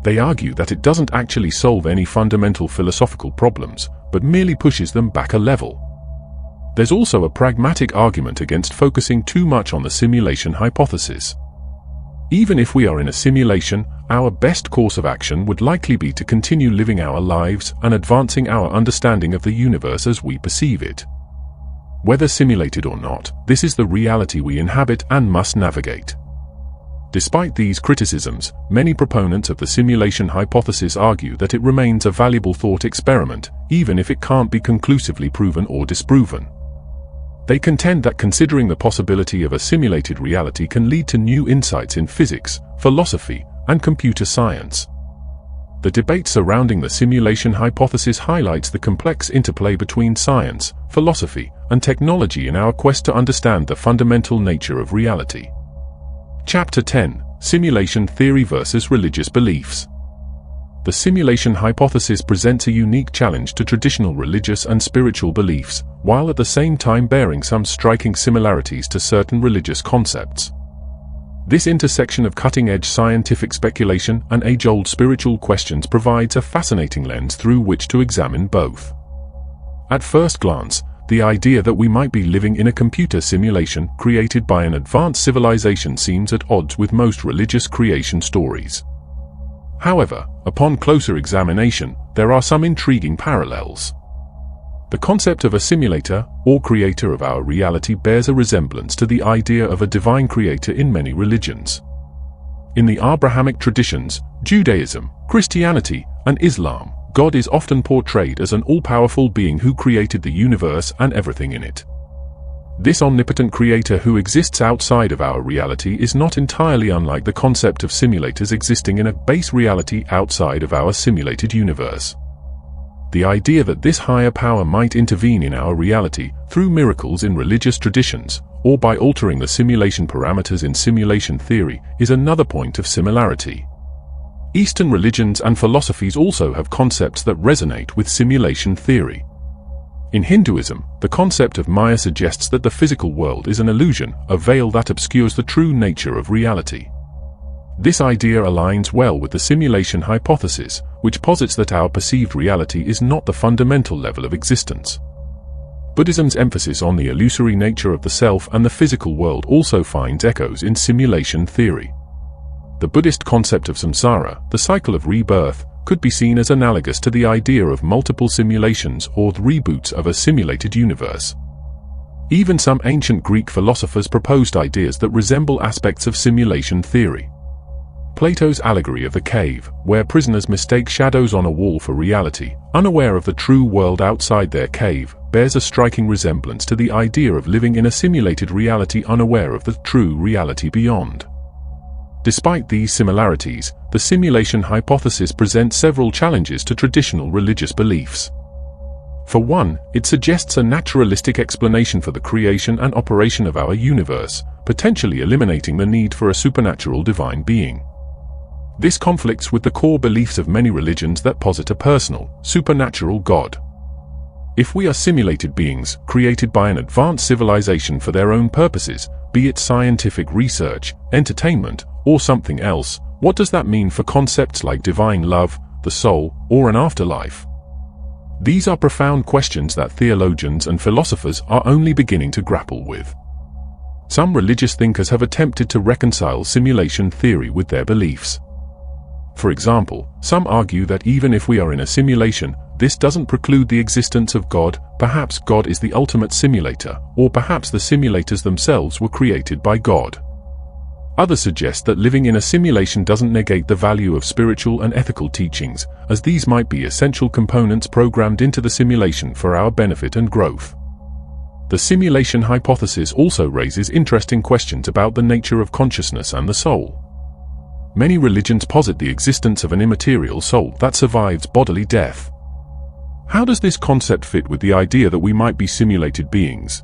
They argue that it doesn't actually solve any fundamental philosophical problems, but merely pushes them back a level. There's also a pragmatic argument against focusing too much on the simulation hypothesis. Even if we are in a simulation, our best course of action would likely be to continue living our lives and advancing our understanding of the universe as we perceive it. Whether simulated or not, this is the reality we inhabit and must navigate. Despite these criticisms, many proponents of the simulation hypothesis argue that it remains a valuable thought experiment, even if it can't be conclusively proven or disproven. They contend that considering the possibility of a simulated reality can lead to new insights in physics, philosophy, and computer science. The debate surrounding the simulation hypothesis highlights the complex interplay between science, philosophy, and technology in our quest to understand the fundamental nature of reality. Chapter 10: Simulation Theory versus Religious Beliefs. The simulation hypothesis presents a unique challenge to traditional religious and spiritual beliefs, while at the same time bearing some striking similarities to certain religious concepts. This intersection of cutting-edge scientific speculation and age-old spiritual questions provides a fascinating lens through which to examine both. At first glance, the idea that we might be living in a computer simulation created by an advanced civilization seems at odds with most religious creation stories. However, upon closer examination, there are some intriguing parallels. The concept of a simulator, or creator of our reality, bears a resemblance to the idea of a divine creator in many religions. In the Abrahamic traditions, Judaism, Christianity, and Islam, God is often portrayed as an all-powerful being who created the universe and everything in it. This omnipotent creator who exists outside of our reality is not entirely unlike the concept of simulators existing in a base reality outside of our simulated universe. The idea that this higher power might intervene in our reality through miracles in religious traditions, or by altering the simulation parameters in simulation theory, is another point of similarity. Eastern religions and philosophies also have concepts that resonate with simulation theory. In Hinduism, the concept of Maya suggests that the physical world is an illusion, a veil that obscures the true nature of reality. This idea aligns well with the simulation hypothesis, which posits that our perceived reality is not the fundamental level of existence. Buddhism's emphasis on the illusory nature of the self and the physical world also finds echoes in simulation theory. The Buddhist concept of samsara, the cycle of rebirth, could be seen as analogous to the idea of multiple simulations or reboots of a simulated universe. Even some ancient Greek philosophers proposed ideas that resemble aspects of simulation theory. Plato's allegory of the cave, where prisoners mistake shadows on a wall for reality, unaware of the true world outside their cave, bears a striking resemblance to the idea of living in a simulated reality unaware of the true reality beyond. Despite these similarities, the simulation hypothesis presents several challenges to traditional religious beliefs. For one, it suggests a naturalistic explanation for the creation and operation of our universe, potentially eliminating the need for a supernatural divine being. This conflicts with the core beliefs of many religions that posit a personal, supernatural God. If we are simulated beings, created by an advanced civilization for their own purposes, be it scientific research, entertainment, or something else, what does that mean for concepts like divine love, the soul, or an afterlife? These are profound questions that theologians and philosophers are only beginning to grapple with. Some religious thinkers have attempted to reconcile simulation theory with their beliefs. For example, some argue that even if we are in a simulation, this doesn't preclude the existence of God. Perhaps God is the ultimate simulator, or perhaps the simulators themselves were created by God. Others suggest that living in a simulation doesn't negate the value of spiritual and ethical teachings, as these might be essential components programmed into the simulation for our benefit and growth. The simulation hypothesis also raises interesting questions about the nature of consciousness and the soul. Many religions posit the existence of an immaterial soul that survives bodily death. How does this concept fit with the idea that we might be simulated beings?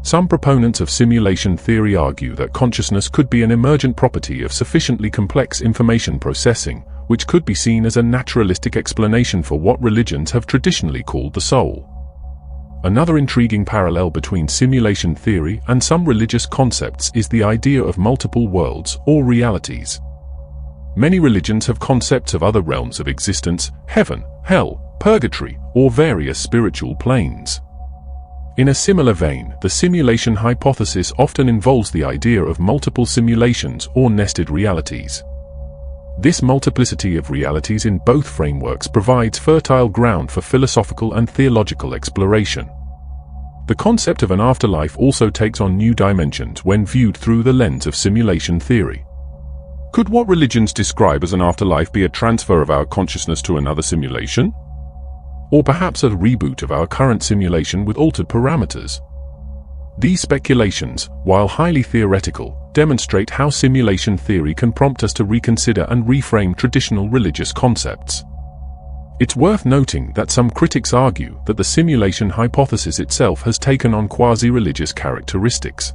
Some proponents of simulation theory argue that consciousness could be an emergent property of sufficiently complex information processing, which could be seen as a naturalistic explanation for what religions have traditionally called the soul. Another intriguing parallel between simulation theory and some religious concepts is the idea of multiple worlds or realities. Many religions have concepts of other realms of existence, heaven, hell, purgatory, or various spiritual planes. In a similar vein, the simulation hypothesis often involves the idea of multiple simulations or nested realities. This multiplicity of realities in both frameworks provides fertile ground for philosophical and theological exploration. The concept of an afterlife also takes on new dimensions when viewed through the lens of simulation theory. Could what religions describe as an afterlife be a transfer of our consciousness to another simulation? Or perhaps a reboot of our current simulation with altered parameters? These speculations, while highly theoretical, demonstrate how simulation theory can prompt us to reconsider and reframe traditional religious concepts. It's worth noting that some critics argue that the simulation hypothesis itself has taken on quasi-religious characteristics.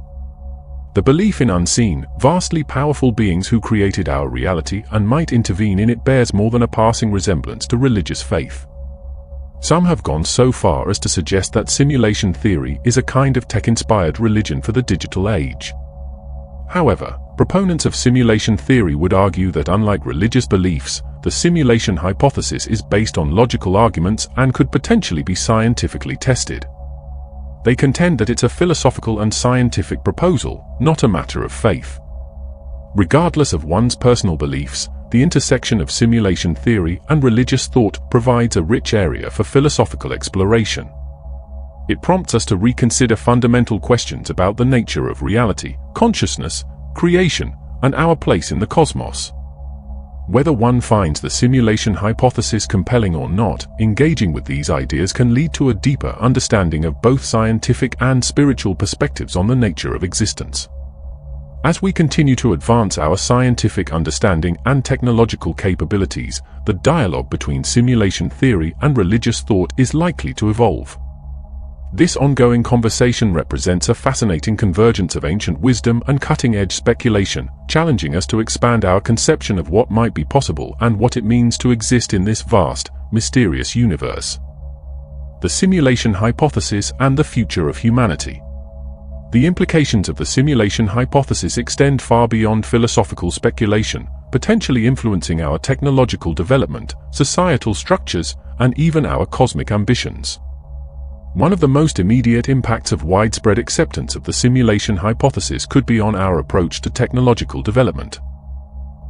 The belief in unseen, vastly powerful beings who created our reality and might intervene in it bears more than a passing resemblance to religious faith. Some have gone so far as to suggest that simulation theory is a kind of tech-inspired religion for the digital age. However, proponents of simulation theory would argue that unlike religious beliefs, the simulation hypothesis is based on logical arguments and could potentially be scientifically tested. They contend that it's a philosophical and scientific proposal, not a matter of faith. Regardless of one's personal beliefs, the intersection of simulation theory and religious thought provides a rich area for philosophical exploration. It prompts us to reconsider fundamental questions about the nature of reality, consciousness, creation, and our place in the cosmos. Whether one finds the simulation hypothesis compelling or not, engaging with these ideas can lead to a deeper understanding of both scientific and spiritual perspectives on the nature of existence. As we continue to advance our scientific understanding and technological capabilities, the dialogue between simulation theory and religious thought is likely to evolve. This ongoing conversation represents a fascinating convergence of ancient wisdom and cutting-edge speculation, challenging us to expand our conception of what might be possible and what it means to exist in this vast, mysterious universe. The simulation hypothesis and the future of humanity. The implications of the simulation hypothesis extend far beyond philosophical speculation, potentially influencing our technological development, societal structures, and even our cosmic ambitions. One of the most immediate impacts of widespread acceptance of the simulation hypothesis could be on our approach to technological development.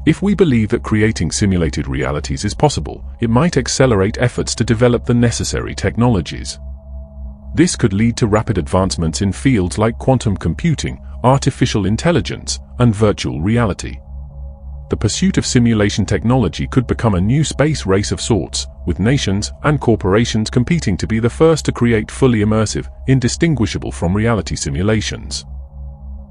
If we believe that creating simulated realities is possible, it might accelerate efforts to develop the necessary technologies. This could lead to rapid advancements in fields like quantum computing, artificial intelligence, and virtual reality. The pursuit of simulation technology could become a new space race of sorts, with nations and corporations competing to be the first to create fully immersive, indistinguishable from reality simulations.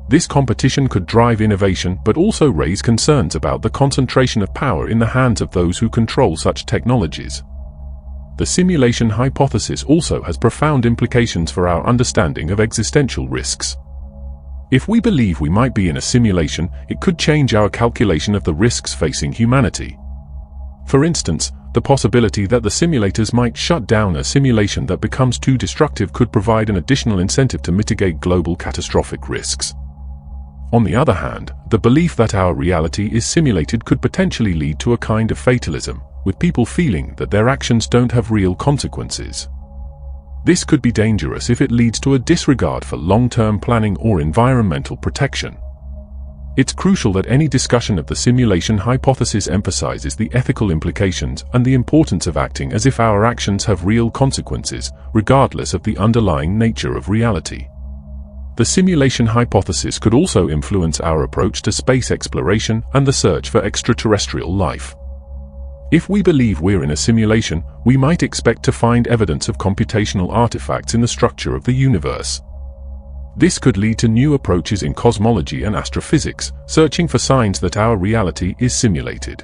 This competition could drive innovation but also raise concerns about the concentration of power in the hands of those who control such technologies. The simulation hypothesis also has profound implications for our understanding of existential risks. If we believe we might be in a simulation, it could change our calculation of the risks facing humanity. For instance, the possibility that the simulators might shut down a simulation that becomes too destructive could provide an additional incentive to mitigate global catastrophic risks. On the other hand, the belief that our reality is simulated could potentially lead to a kind of fatalism, with people feeling that their actions don't have real consequences. This could be dangerous if it leads to a disregard for long-term planning or environmental protection. It's crucial that any discussion of the simulation hypothesis emphasizes the ethical implications and the importance of acting as if our actions have real consequences, regardless of the underlying nature of reality. The simulation hypothesis could also influence our approach to space exploration and the search for extraterrestrial life. If we believe we're in a simulation, we might expect to find evidence of computational artifacts in the structure of the universe. This could lead to new approaches in cosmology and astrophysics, searching for signs that our reality is simulated.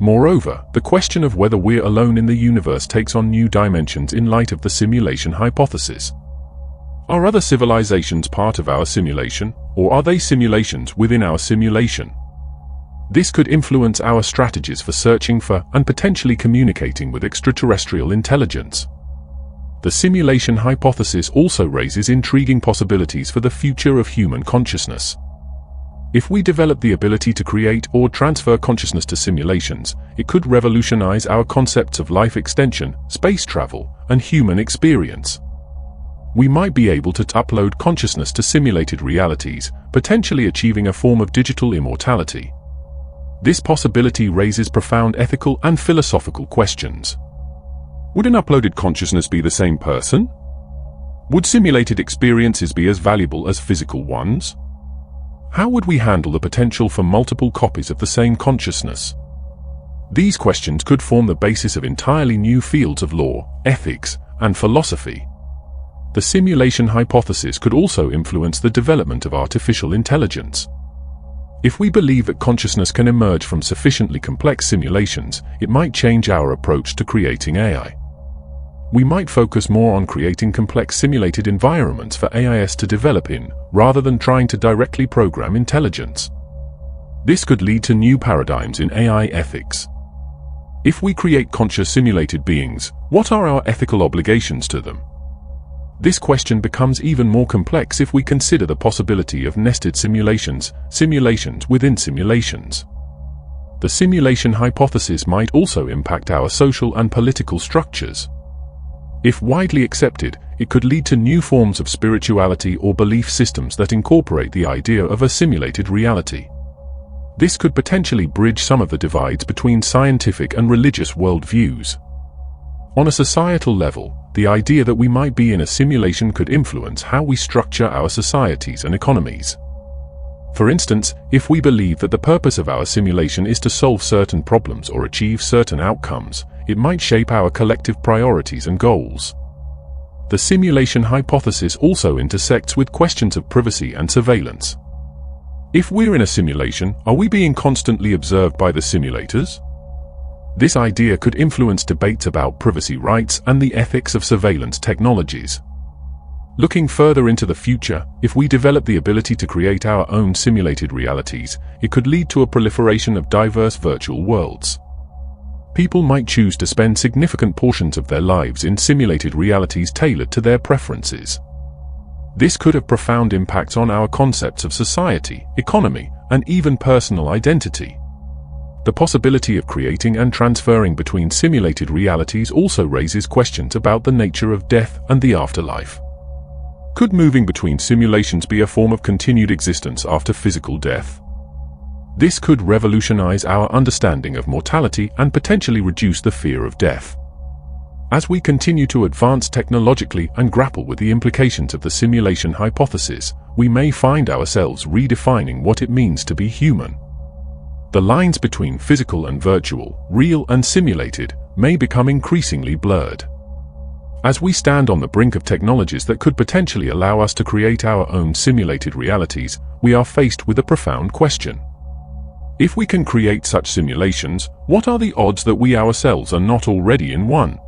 Moreover, the question of whether we're alone in the universe takes on new dimensions in light of the simulation hypothesis. Are other civilizations part of our simulation, or are they simulations within our simulation? This could influence our strategies for searching for and potentially communicating with extraterrestrial intelligence. The simulation hypothesis also raises intriguing possibilities for the future of human consciousness. If we develop the ability to create or transfer consciousness to simulations, it could revolutionize our concepts of life extension, space travel, and human experience. We might be able to upload consciousness to simulated realities, potentially achieving a form of digital immortality. This possibility raises profound ethical and philosophical questions. Would an uploaded consciousness be the same person? Would simulated experiences be as valuable as physical ones? How would we handle the potential for multiple copies of the same consciousness? These questions could form the basis of entirely new fields of law, ethics, and philosophy. The simulation hypothesis could also influence the development of artificial intelligence. If we believe that consciousness can emerge from sufficiently complex simulations, it might change our approach to creating AI. We might focus more on creating complex simulated environments for AIs to develop in, rather than trying to directly program intelligence. This could lead to new paradigms in AI ethics. If we create conscious simulated beings, what are our ethical obligations to them? This question becomes even more complex if we consider the possibility of nested simulations, simulations within simulations. The simulation hypothesis might also impact our social and political structures. If widely accepted, it could lead to new forms of spirituality or belief systems that incorporate the idea of a simulated reality. This could potentially bridge some of the divides between scientific and religious worldviews. On a societal level, the idea that we might be in a simulation could influence how we structure our societies and economies. For instance, if we believe that the purpose of our simulation is to solve certain problems or achieve certain outcomes, it might shape our collective priorities and goals. The simulation hypothesis also intersects with questions of privacy and surveillance. If we're in a simulation, are we being constantly observed by the simulators? This idea could influence debates about privacy rights and the ethics of surveillance technologies. Looking further into the future, if we develop the ability to create our own simulated realities, it could lead to a proliferation of diverse virtual worlds. People might choose to spend significant portions of their lives in simulated realities tailored to their preferences. This could have profound impacts on our concepts of society, economy, and even personal identity. The possibility of creating and transferring between simulated realities also raises questions about the nature of death and the afterlife. Could moving between simulations be a form of continued existence after physical death? This could revolutionize our understanding of mortality and potentially reduce the fear of death. As we continue to advance technologically and grapple with the implications of the simulation hypothesis, we may find ourselves redefining what it means to be human. The lines between physical and virtual, real and simulated, may become increasingly blurred. As we stand on the brink of technologies that could potentially allow us to create our own simulated realities, we are faced with a profound question. If we can create such simulations, what are the odds that we ourselves are not already in one?